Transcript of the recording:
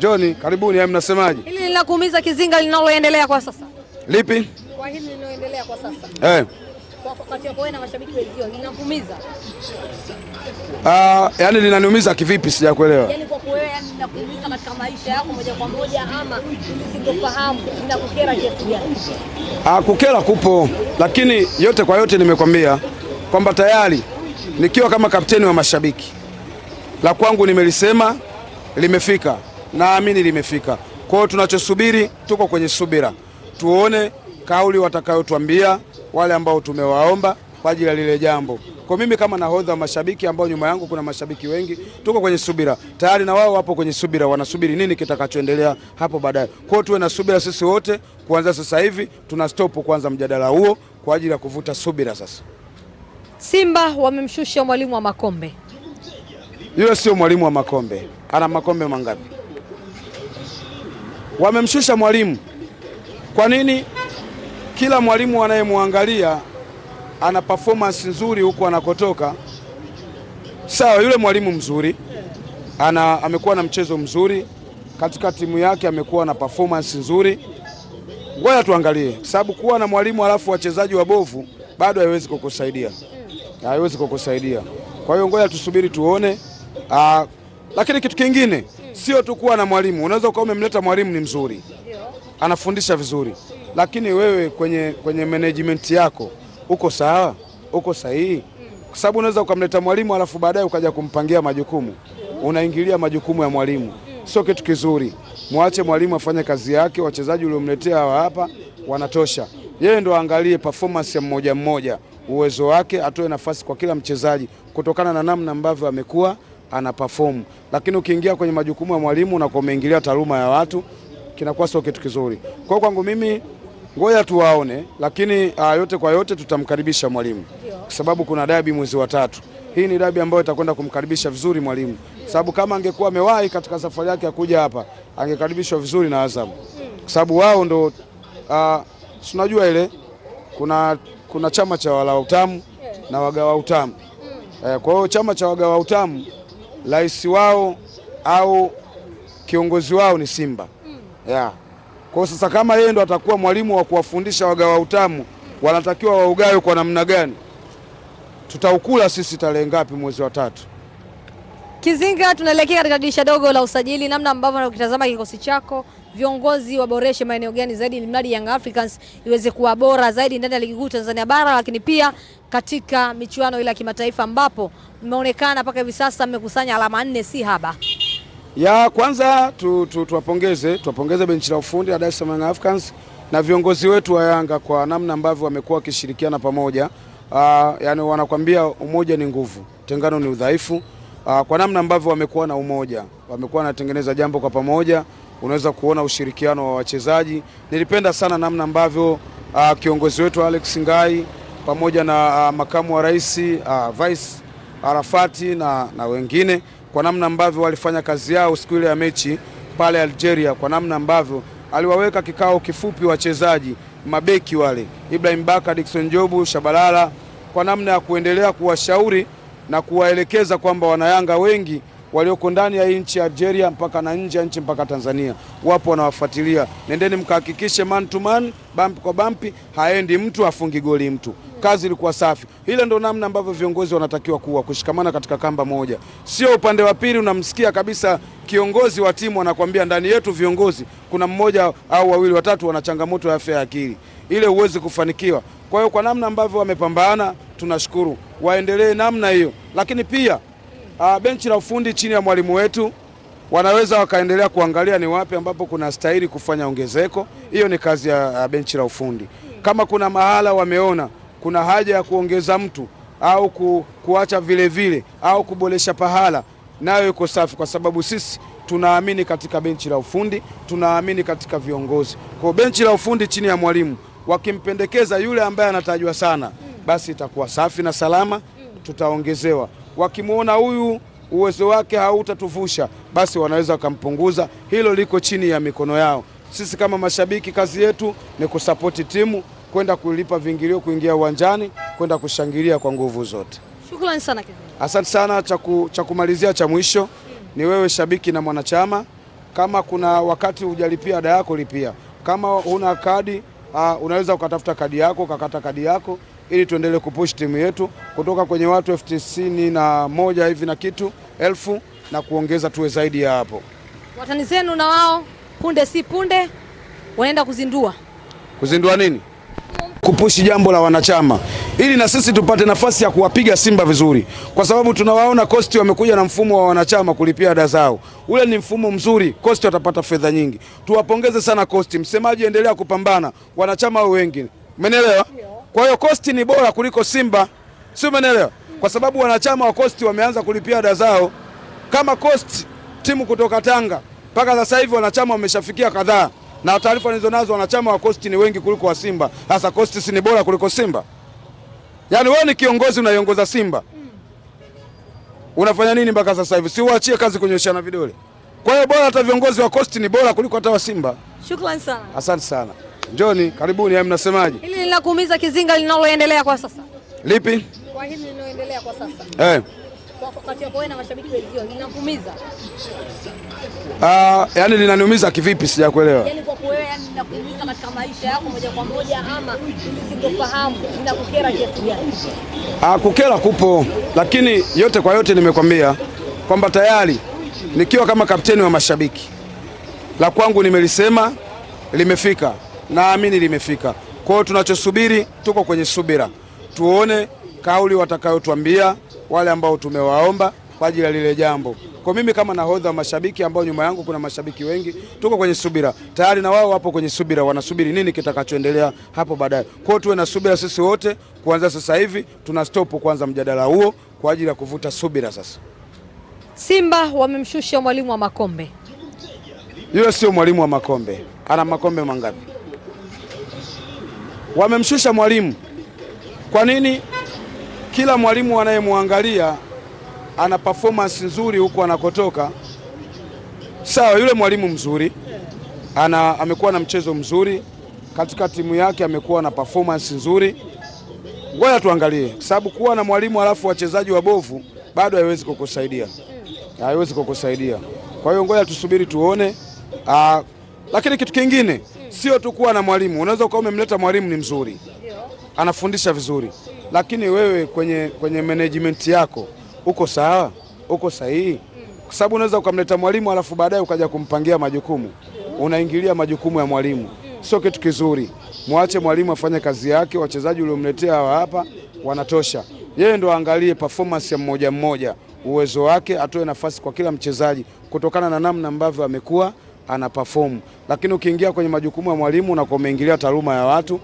Njoni, karibuni. Mnasemaje? Hili linakuumiza Kizinga linaloendelea kwa sasa? Lipi? Kwa hili linaloendelea kwa sasa. Kwa wakati wako na mashabiki wenzio linakuumiza? Yaani linaniumiza kivipi sijakuelewa? Yaani kwa wewe yani linakuumiza katika maisha yako moja kwa moja ama usingofahamu linakukera kiasi gani? Kukera kupo, lakini yote kwa yote nimekwambia kwamba tayari nikiwa kama kapteni wa mashabiki la kwangu nimelisema, limefika, naamini limefika. Kwa hiyo tunachosubiri, tuko kwenye subira, tuone kauli watakayotuambia wale ambao tumewaomba kwa ajili ya lile jambo. Kwa mimi kama nahodha wa mashabiki ambao nyuma yangu kuna mashabiki wengi, tuko kwenye subira tayari, na wao wapo kwenye subira, wanasubiri nini kitakachoendelea hapo baadaye. Kwa hiyo tuwe na subira sisi wote, kuanza sasa hivi tuna stop kwanza mjadala huo kwa ajili ya kuvuta subira. Sasa Simba wamemshusha mwalimu wa Makombe. Yule sio mwalimu wa Makombe, ana makombe mangapi? Wamemshusha mwalimu. Kwa nini? Kila mwalimu anayemwangalia ana performance nzuri huko anakotoka. Sawa, yule mwalimu mzuri amekuwa na mchezo mzuri katika timu yake, amekuwa na performance nzuri. Ngoja tuangalie, sababu kuwa na mwalimu alafu wachezaji wabovu bado haiwezi kukusaidia, haiwezi kukusaidia. Kwa hiyo ngoja tusubiri tuone. Lakini kitu kingine sio tu kuwa na mwalimu. Unaweza ukawa umemleta mwalimu ni mzuri, anafundisha vizuri, lakini wewe kwenye management yako uko sawa, uko sahihi? Kwa sababu unaweza ukamleta mwalimu alafu baadaye ukaja kumpangia majukumu, unaingilia majukumu ya mwalimu, sio kitu kizuri. Muache mwalimu afanye kazi yake, wachezaji uliomletea hawa hapa wanatosha. Yeye ndo angalie performance ya mmoja mmoja, uwezo wake, atoe nafasi kwa kila mchezaji kutokana na namna ambavyo amekuwa ana perform. Lakini ukiingia kwenye majukumu ya mwalimu na umeingilia taaluma ya watu, kinakuwa sio kitu kizuri. Kwa kwangu mimi ngoja tuwaone, lakini yote kwa yote tutamkaribisha mwalimu kwa sababu kuna dabi mwezi wa 3. Hii ni dabi ambayo itakwenda kumkaribisha vizuri mwalimu, sababu kama angekuwa amewahi katika safari yake ya kuja hapa angekaribishwa vizuri na Azam, kwa sababu wao ndo tunajua ile kuna chama cha wala utamu na wagawa utamu. Kwa hiyo chama cha wagawa utamu, rais wao au kiongozi wao ni Simba. Kwa sasa kama yeye ndo atakuwa mwalimu wa kuwafundisha wagawa utamu, wanatakiwa waugawe kwa namna gani? Tutaukula sisi tarehe ngapi mwezi wa 3? Kizinga, tunaelekea katika dirisha dogo la usajili. Namna ambavyo ukitazama kikosi chako, viongozi waboreshe maeneo gani zaidi ili mradi Young Africans iweze kuwa bora zaidi ndani ya ligi kuu Tanzania bara, lakini pia katika michuano ile ya kimataifa ambapo mmeonekana mpaka hivi sasa mmekusanya alama 4 si haba. Kwanza tuwapongeze benchi la ufundi la Dar es Salaam Young Africans na viongozi wetu wa Yanga kwa namna ambavyo wamekuwa wakishirikiana pamoja. Yani wanakwambia umoja ni nguvu, tengano ni udhaifu. Kwa namna ambavyo wamekuwa na umoja, wamekuwa wanatengeneza jambo kwa pamoja, unaweza kuona ushirikiano wa wachezaji. Nilipenda sana namna ambavyo kiongozi wetu Alex Ngai pamoja na makamu wa rais Vice Arafati na wengine, kwa namna ambavyo walifanya kazi yao siku ile ya mechi pale Algeria, kwa namna ambavyo aliwaweka kikao kifupi wachezaji, mabeki wale Ibrahim Baka, Dickson Jobu, Shabalala, kwa namna ya kuendelea kuwashauri na kuwaelekeza kwamba wanayanga wengi walioko ndani ya nchi ya Algeria mpaka na nje ya nchi mpaka Tanzania wapo wanawafuatilia. Nendeni mkahakikishe man to man, bump kwa bumpi, haendi mtu afungi goli mtu. Kazi ilikuwa safi. Ile ndo namna ambavyo viongozi wanatakiwa kushikamana katika kamba moja. Sio upande wa pili unamsikia kabisa kiongozi wa timu anakuambia ndani yetu viongozi kuna mmoja au wawili watatu wana changamoto ya afya ya akili. Ile huwezi kufanikiwa. Kwa hiyo kwa namna ambavyo wamepambana tunashukuru. Waendelee namna hiyo. Lakini pia benchi la ufundi chini ya mwalimu wetu wanaweza wakaendelea kuangalia ni wapi ambapo kuna stahili kufanya ongezeko. Hiyo ni kazi ya benchi la ufundi. Kama kuna mahala wameona kuna haja ya kuongeza mtu au kuacha vile au kuboresha pahala, nayo iko safi, kwa sababu sisi tunaamini katika benchi la ufundi, tunaamini katika viongozi. Kwa benchi la ufundi chini ya mwalimu wakimpendekeza yule ambaye anatajwa sana, basi itakuwa safi na salama, tutaongezewa. Wakimuona huyu uwezo wake hautatuvusha, basi wanaweza wakampunguza. Hilo liko chini ya mikono yao. Sisi kama mashabiki kazi yetu ni kusapoti timu, kwenda kulipa vingilio, kuingia uwanjani, kwenda kushangilia kwa nguvu zote. Shukrani sana Kevin. Asante sana. Cha kumalizia cha mwisho ni wewe shabiki na mwanachama, Kama kuna wakati hujalipia ada yako, lipia. Kama una kadi unaweza ukatafuta kadi yako, ukakata kadi yako, ili tuendelee kupush timu yetu kutoka kwenye watu 91 hivi na kitu elfu na kuongeza tuwe zaidi ya hapo. Watani zenu na wao punde si punde wanaenda kuzindua nini? Kupushi jambo la wanachama ili na sisi tupate nafasi ya kuwapiga Simba vizuri, kwa sababu tunawaona Coast wamekuja na mfumo wa wanachama kulipia ada zao. Ule ni mfumo mzuri, Coast watapata fedha nyingi. Tuwapongeze sana Coast. Msemaji, endelea kupambana, wanachama wao wengi. Umeelewa? Kwa hiyo Coast ni bora kuliko Simba, si umeelewa? Kwa sababu wanachama wa Coast wameanza kulipia ada zao. Kama Coast timu kutoka Tanga mpaka sasa hivi wanachama wameshafikia kadhaa, na taarifa nilizonazo wanachama wa Coast ni wengi kuliko wa Simba. Sasa Coast si ni bora kuliko Simba? Yaani wewe ni kiongozi unaiongoza Simba, unafanya nini mpaka sasa hivi? Si uachie kazi kunyoshana vidole. Kwa hiyo bora hata viongozi wa Coast ni bora kuliko hata wa Simba. Shukrani sana. Asante sana. Njoni, karibuni. Haya, mnasemaje? Hili linakuumiza Kizinga linaloendelea kwa sasa? Lipi? Kwa hili linaloendelea kwa sasa. Kwa kati yako wewe na mashabiki wenzio linakuumiza? Yaani linaniumiza kivipi, sijakuelewa. Yaani kwa wewe, yani linakuumiza katika maisha yako moja kwa moja, ama usitofahamu linakukera kiasi gani? Kukera kupo, lakini yote kwa yote nimekwambia kwamba tayari nikiwa kama kapteni wa mashabiki, la kwangu nimelisema, limefika, naamini limefika. Kwa hiyo tunachosubiri, tuko kwenye subira, tuone kauli watakayotuambia wale ambao tumewaomba kwa ajili ya lile jambo. Kwa mimi kama nahodha wa mashabiki ambao nyuma yangu kuna mashabiki wengi, tuko kwenye subira. Tayari na wao wapo kwenye subira, wanasubiri nini kitakachoendelea hapo baadaye. Kwa hiyo tuwe na subira sisi wote. Kuanza sasa hivi tuna stop kwanza mjadala huo kwa ajili ya kuvuta subira sasa. Simba wamemshusha mwalimu wa makombe. Yule sio mwalimu wa makombe. Ana makombe mangapi? Wamemshusha mwalimu. Kwa nini? Kila mwalimu anayemwangalia ana performance nzuri huko anakotoka. Sawa, yule mwalimu mzuri amekuwa na mchezo mzuri katika timu yake, amekuwa na performance nzuri. Ngoja tuangalie, sababu kuwa na mwalimu alafu wachezaji wabovu bado haiwezi kukusaidia, haiwezi kukusaidia. Kwa hiyo ngoja tusubiri tuone. Lakini kitu kingine sio tu kuwa na mwalimu. Unaweza ukawa umemleta mwalimu ni mzuri, anafundisha vizuri, lakini wewe kwenye management yako uko sawa, uko sahihi? Kwa sababu unaweza ukamleta mwalimu alafu baadaye ukaja kumpangia majukumu, unaingilia majukumu ya mwalimu. Sio kitu kizuri. Muache mwalimu afanye kazi yake, wachezaji uliomletea hawa hapa wanatosha. Yeye ndo aangalie performance ya mmoja mmoja, uwezo wake, atoe nafasi kwa kila mchezaji kutokana na namna ambavyo amekuwa ana perform. Lakini ukiingia kwenye majukumu ya mwalimu na umeingilia taaluma ya watu,